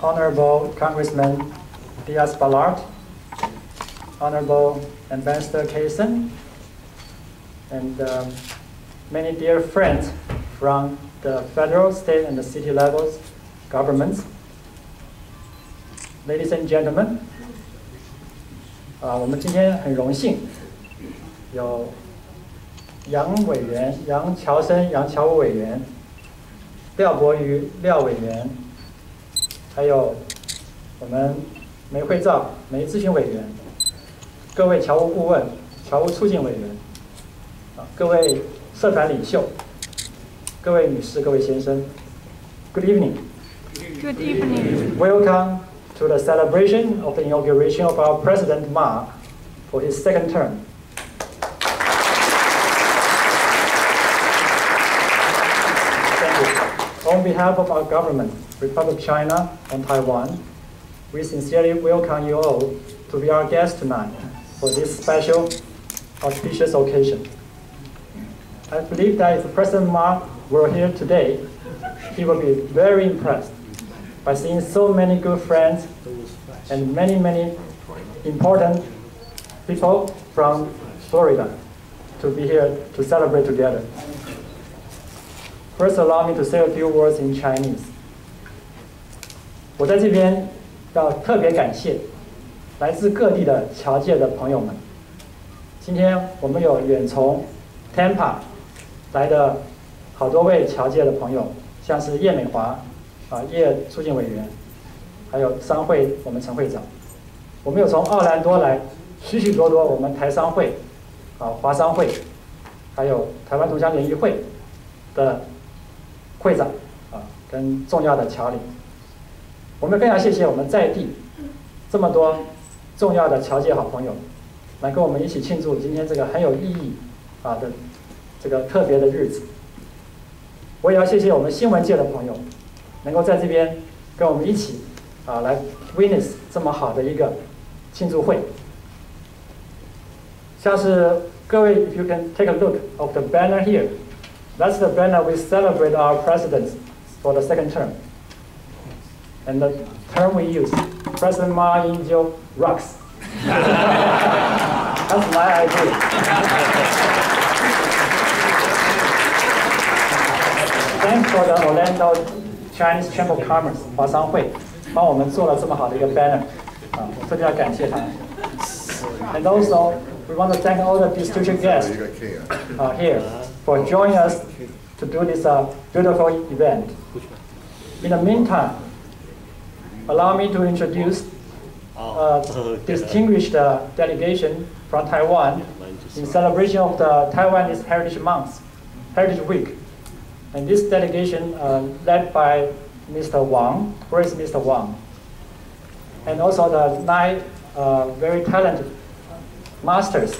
Honorable Congressman Diaz-Balart, Honorable Ambassador Kaysen, and many dear friends from the federal, state, and the city levels governments. Ladies and gentlemen, 我们今天很荣幸有杨委员、杨乔生、杨乔武委员、廖博瑜、廖委员，还有我们梅惠照、梅咨询委员，各位侨务顾问、侨务促进委员，各位社团领袖，各位女士、各位先生 ，Good evening. Good evening. Welcome to the celebration of the inauguration of our President Ma for his second term. Thank you. On behalf of our government, Republic of China and Taiwan, we sincerely welcome you all to be our guests tonight for this special, auspicious occasion. I believe that if President Ma were here today, he would be very impressed by seeing so many good friends and many, many important people from Florida to be here to celebrate together. First, allow me to say a few words in Chinese. 我在这边要特别感谢来自各地的侨界的朋友们。今天我们有远从 Tampa 来的好多位侨界的朋友，像是叶美华叶促进委员，还有商会我们陈会长。我们有从奥兰多来许许多多我们台商会华商会，还有台湾同乡联谊会的会长跟重要的侨领。我们非常谢谢我们在地这么多重要的侨界好朋友来跟我们一起庆祝今天这个很有意义的这个特别的日子。我也要谢谢我们新闻界的朋友能够在这边跟我们一起来 witness 这么好的一个庆祝会。像是各位 if you can take a look of the banner here, that's the banner we celebrate our president for the second term. And the term we use, President Ma Ying-jeou rocks. That's my idea. Thanks for the Orlando Chinese Chamber of Commerce 华商会帮我们做了这么好的一个 banner， 特别要感谢他。And also, we want to thank all the distinguished guests here for joining us to do this beautiful event. In the meantime, allow me to introduce a distinguished delegation from Taiwan in celebration of the Taiwanese Heritage Month, Heritage Week. And this delegation led by Mr. Wang. Where is Mr. Wang? And also the 9 very talented masters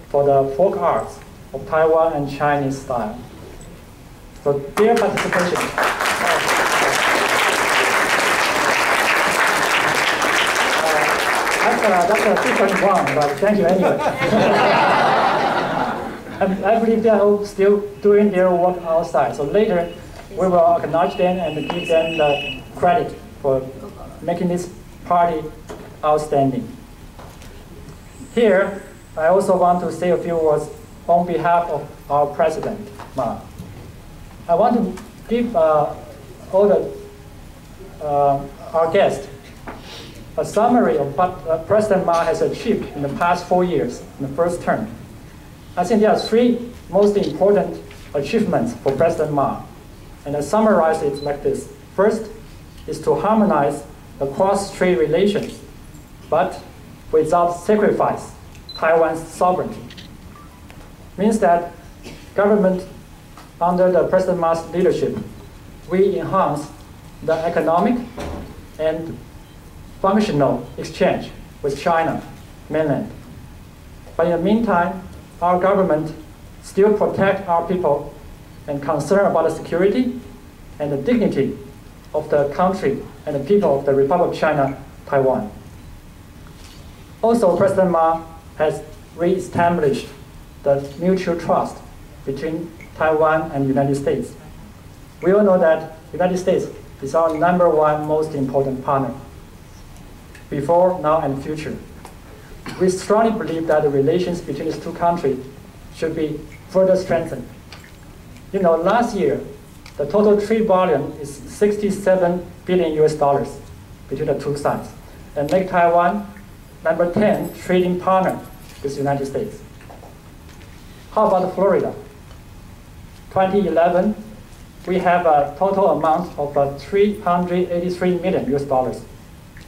for the folk arts of Taiwan and Chinese style. So their participation. That's a different one, but thank you anyway. I believe they are still doing their work outside. So later, we will acknowledge them and give them the credit for making this party outstanding. Here, I also want to say a few words on behalf of our President, Ma. I want to give all our guests a summary of what President Ma has achieved in the past 4 years in the first term. I think there are 3 most important achievements for President Ma, and I summarize it like this. First is to harmonize the cross-strait relations, but without sacrifice Taiwan's sovereignty. Means that government under the President Ma's leadership, we enhance the economic and functional exchange with China mainland. But in the meantime, our government still protect our people and concern about the security and the dignity of the country and the people of the Republic of China, Taiwan. Also, President Ma has re-established the mutual trust between Taiwan and the United States. We all know that the United States is our #1 most important partner, before, now, and future. We strongly believe that the relations between these two countries should be further strengthened. You know, last year, the total trade volume is $67 billion between the two sides, and make Taiwan #10 trading partner with the United States. How about Florida? 2011, we have a total amount of $383 million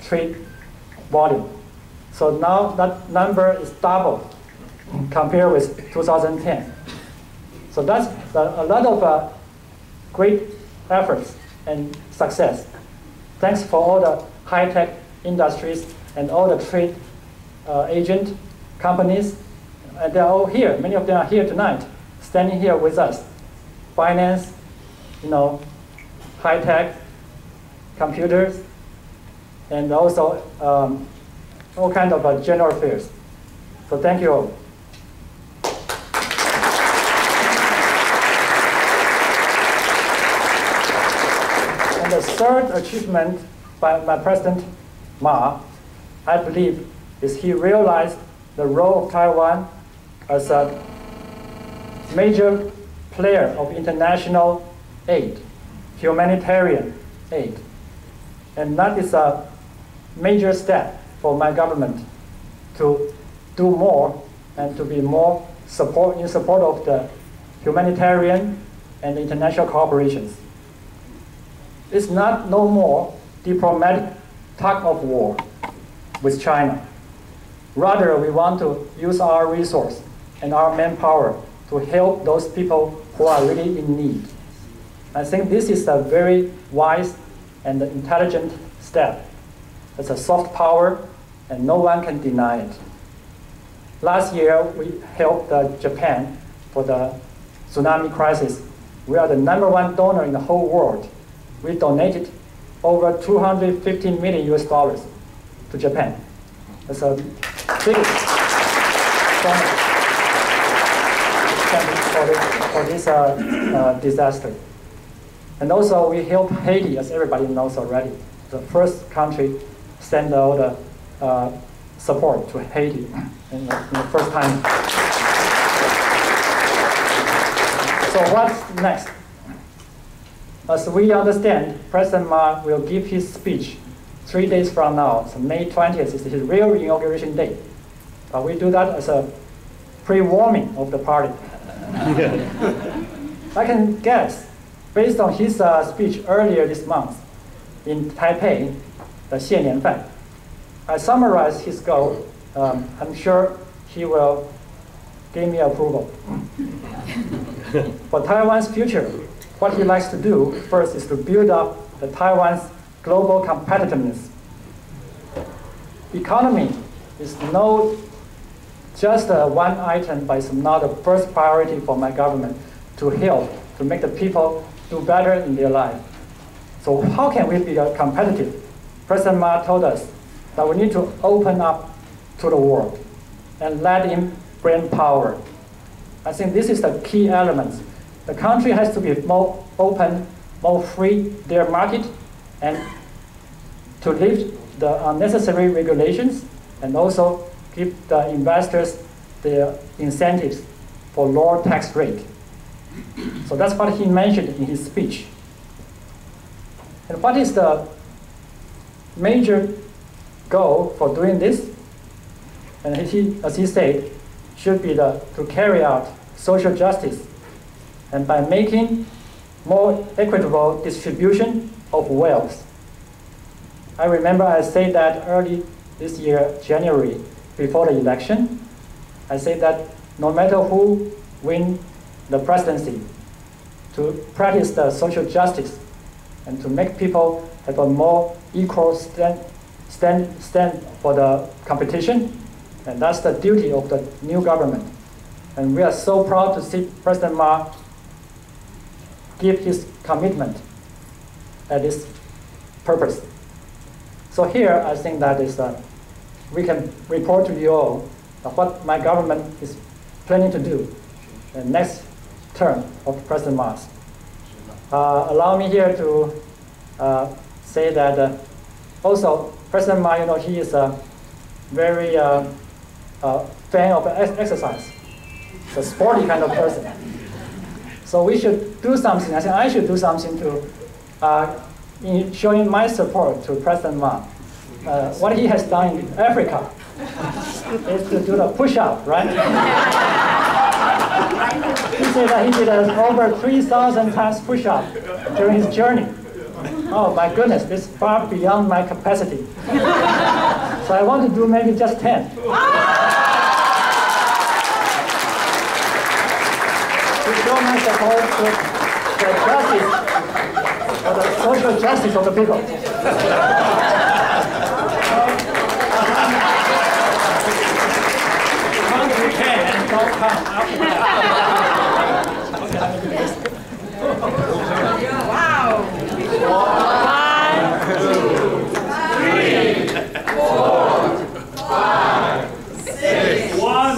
trade volume. So now that number is double compared with 2010. So that's a lot of great efforts and success. Thanks for all the high-tech industries and all the trade agent companies. And they're all here. Many of them are here tonight, standing here with us. Finance, you know, high-tech, computers, and also all kinds of general affairs. So thank you all. And the third achievement by President Ma, I believe, is he realized the role of Taiwan as a major player of international aid, humanitarian aid. And that is a major step for my government to do more and to be more in support of the humanitarian and international cooperations. It's not no more diplomatic tug of war with China. Rather, we want to use our resource and our manpower to help those people who are really in need. I think this is a very wise and intelligent step. It's a soft power, and no one can deny it. Last year, we helped Japan for the tsunami crisis. We are the #1 donor in the whole world. We donated over $250 million to Japan. That's a big donor for this disaster. And also, we helped Haiti, as everybody knows already. The first country send all the support to Haiti in the first time. So what's next? As we understand, President Ma will give his speech 3 days from now. So May 20th is his real inauguration day. We do that as a pre-warming of the party. I can guess, based on his speech earlier this month in Taipei, the 谢年饭, I summarized his goal. I'm sure he will give me approval. For Taiwan's future, what he likes to do first is to build up the Taiwan's global competitiveness. Economy is no just one item, but it's not the first priority for my government to help to make the people do better in their life. So how can we be competitive? President Ma told us that we need to open up to the world and let him bring power. I think this is the key element. The country has to be more open, more free, their market, and to lift the unnecessary regulations and also give the investors the incentives for lower tax rate. So that's what he mentioned in his speech. And what is the major goal for doing this? And as he said, should be to carry out social justice, and by making more equitable distribution of wealth. I remember I said that early this year, January, before the election. I said that no matter who wins the presidency, to practice the social justice and to make people have a more equal stand for the competition. And that's the duty of the new government. And we are so proud to see President Ma give his commitment at this purpose. So here, I think that is we can report to you all what my government is planning to do the next term of President Ma. Allow me here to say that also President Ma, he is a very fan of exercise. He's a sporty kind of person. So we should do something. I think I should do something to in showing my support to President Ma. What he has done in Africa is to do the push-up, right? He said that he did over 3,000 times push-up during his journey. Oh my goodness, this is far beyond my capacity. So I want to do maybe just 10. To show my support to the justice, for the social justice of the people. Don't come after that. Okay, let me do this. Wow. 1, 2, 3, 4, 5, 6, 1,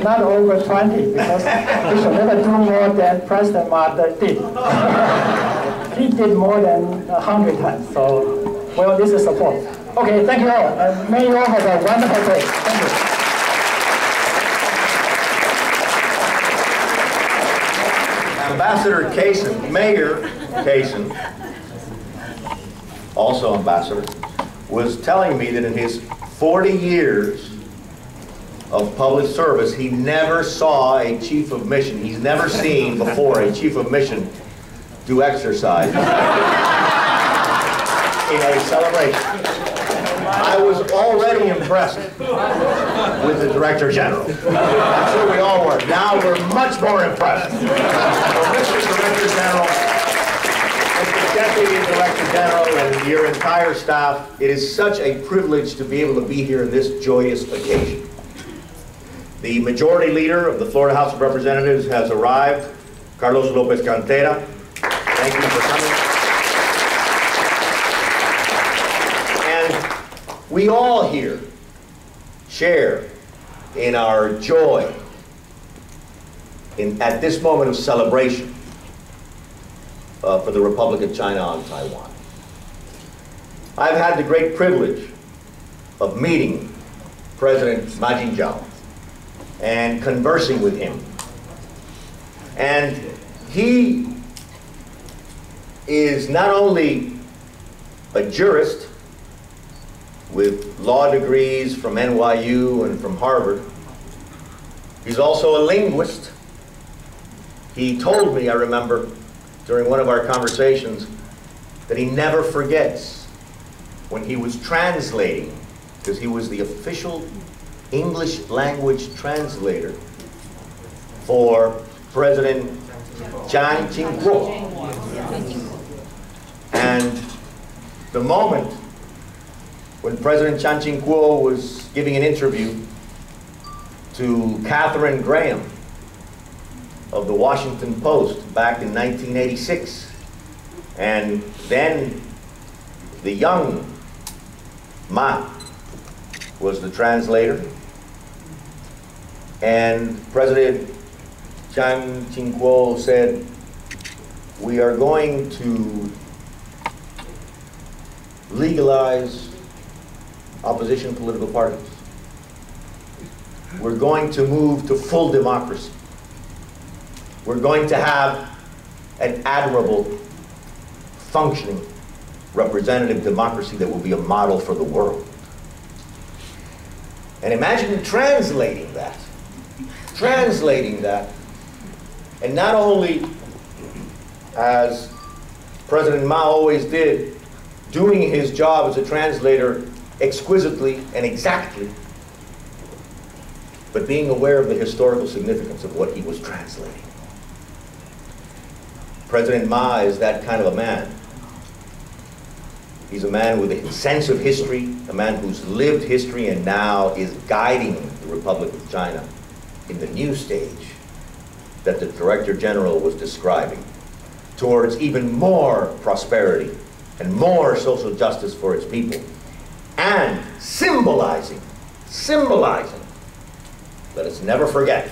not over 20, because we should never do more than President Ma did. He did more than 100 times, so, well, this is support. Okay, thank you all, and may you all have a wonderful day. Thank you. Ambassador Kaysen, Mayor Kaysen, also ambassador, was telling me that in his 40 years of public service, he never saw a chief of mission. He's never seen before a chief of mission do exercise in a celebration. I was already impressed with the Director General. I'm sure we all were. Now we're much more impressed. So Mr. Director General, Mr. Deputy Director General, and your entire staff, it is such a privilege to be able to be here in this joyous occasion. The Majority Leader of the Florida House of Representatives has arrived, Carlos Lopez Cantera. Thank you for coming. And we all here share in our joy at this moment of celebration for the Republic of China on Taiwan. I've had the great privilege of meeting President Ma Ying-jeou and conversing with him. And he is not only a jurist with law degrees from NYU and from Harvard, he's also a linguist. He told me, I remember, during one of our conversations, that he never forgets when he was translating, because he was the official English language translator for President Chiang Ching-kuo. And the moment when President Chiang Ching-kuo was giving an interview to Katharine Graham of the Washington Post back in 1986, and then the young Ma was the translator, and President Chiang Ching-kuo said, "We are going to legalize opposition political parties. We're going to move to full democracy. We're going to have an admirable, functioning, representative democracy that will be a model for the world." And imagine translating that, and not only, as President Ma always did, doing his job as a translator exquisitely and exactly, but being aware of the historical significance of what he was translating. President Ma is that kind of a man. He's a man with a sense of history, a man who's lived history and now is guiding the Republic of China in the new stage that the Director General was describing, towards even more prosperity and more social justice for its people, and symbolizing, let us never forget,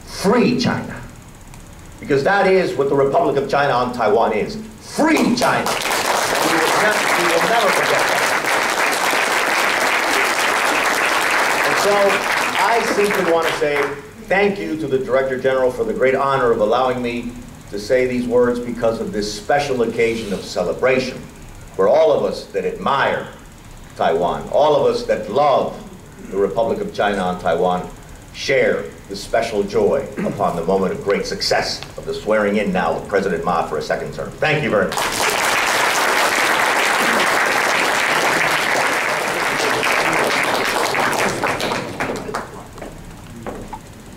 free China. Because that is what the Republic of China on Taiwan is. Free China. We will never forget that. And so I simply want to say thank you to the Director General for the great honor of allowing me to say these words because of this special occasion of celebration for all of us that admire Taiwan, all of us that love the Republic of China on Taiwan, share the special joy upon the moment of great success of the swearing in now of President Ma for a second term. Thank you very much.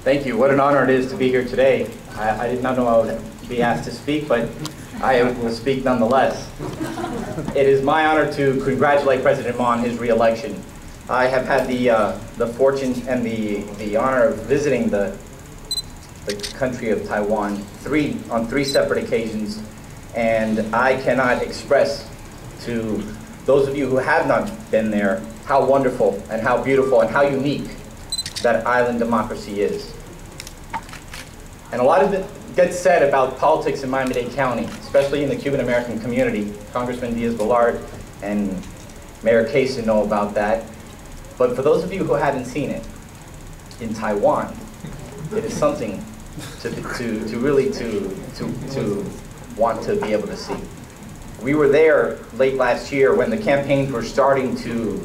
Thank you. What an honor it is to be here today. I did not know I would be asked to speak, but I will speak nonetheless. It is my honor to congratulate President Ma on his re-election. I have had the fortune and the honor of visiting the country of Taiwan on three separate occasions, and I cannot express to those of you who have not been there how wonderful and how beautiful and how unique that island democracy is. And a lot of it gets said about politics in Miami-Dade County, especially in the Cuban-American community. Congressman Diaz-Balart and Mayor Kaysen know about that. But for those of you who haven't seen it, in Taiwan, it is something to really want to be able to see. We were there late last year when the campaigns were starting to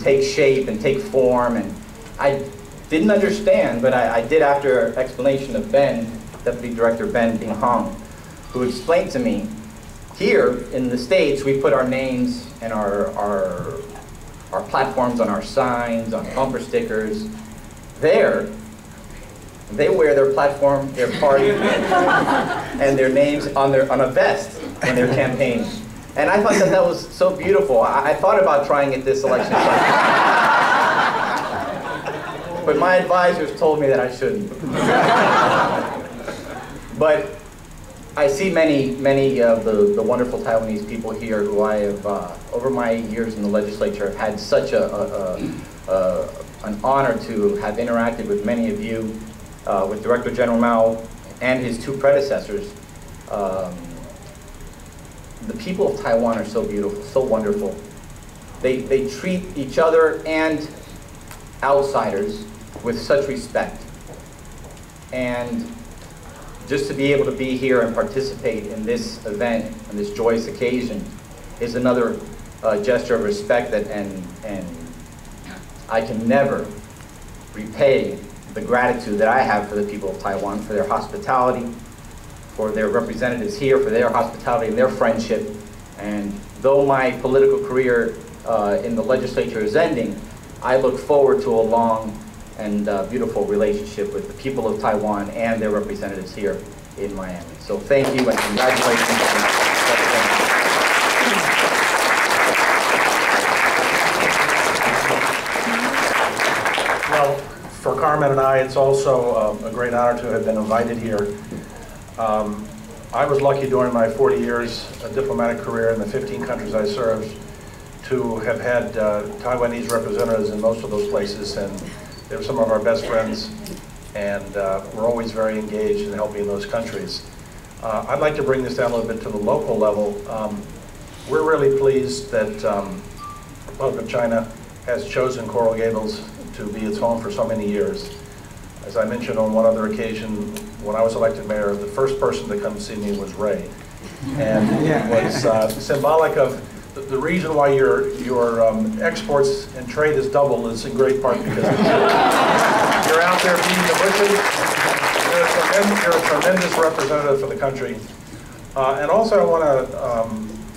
take shape and take form, and I didn't understand, but I did after explanation of Ben, Deputy Director Ben Bing Hong, who explained to me, here in the States, we put our names and our platforms on our signs, on bumper stickers. There, they wear their platform, their party, and their names on a vest when they're campaigning. And I thought that was so beautiful. I thought about trying it this election cycle. But my advisors told me that I shouldn't. But I see many of the wonderful Taiwanese people here who I have, over my years in the legislature, have had such an honor to have interacted with many of you, with Director General Mao and his two predecessors. The people of Taiwan are so beautiful, so wonderful. They treat each other and outsiders with such respect. And just to be able to be here and participate in this event, and this joyous occasion, is another gesture of respect and I can never repay the gratitude that I have for the people of Taiwan, for their hospitality, for their representatives here, for their hospitality and their friendship. And though my political career in the legislature is ending, I look forward to a long and beautiful relationship with the people of Taiwan and their representatives here in Miami. So thank you and congratulations. Well, for Carmen and I, it's also a great honor to have been invited here. I was lucky during my 40 years diplomatic career in the 15 countries I served to have had Taiwanese representatives in most of those places, and they're some of our best friends, and we're always very engaged in helping those countries. I'd like to bring this down a little bit to the local level. We're really pleased that the Republic of China has chosen Coral Gables to be its home for so many years. As I mentioned on one other occasion, when I was elected mayor, the first person to come see me was Ray. And it was symbolic of the reason why your exports and trade is doubled is in great part because you're out there beating the bushes. You're a tremendous representative for the country. And also I want to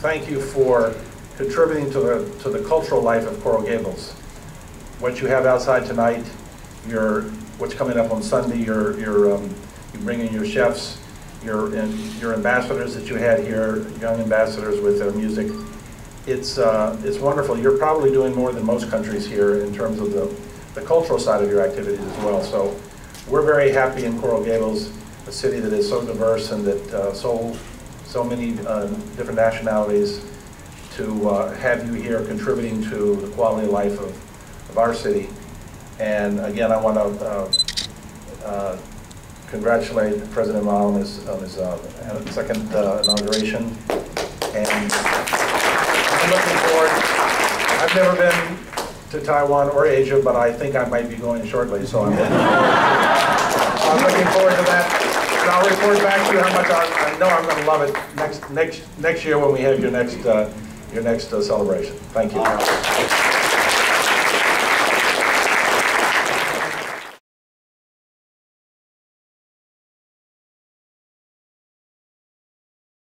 thank you for contributing to the cultural life of Coral Gables. What you have outside tonight, what's coming up on Sunday, you bring in your chefs, your ambassadors that you had here, young ambassadors with their music. It's wonderful. You're probably doing more than most countries here in terms of the cultural side of your activities as well. So we're very happy in Coral Gables, a city that is so diverse and that so many different nationalities, to have you here contributing to the quality of life of our city. And again, I want to congratulate President Ma on his second inauguration. And I'm looking forward. I've never been to Taiwan or Asia, but I think I might be going shortly, so I'm looking forward to that. And I'll report back to you how much I know I'm going to love it next year when we have your next celebration. Thank you.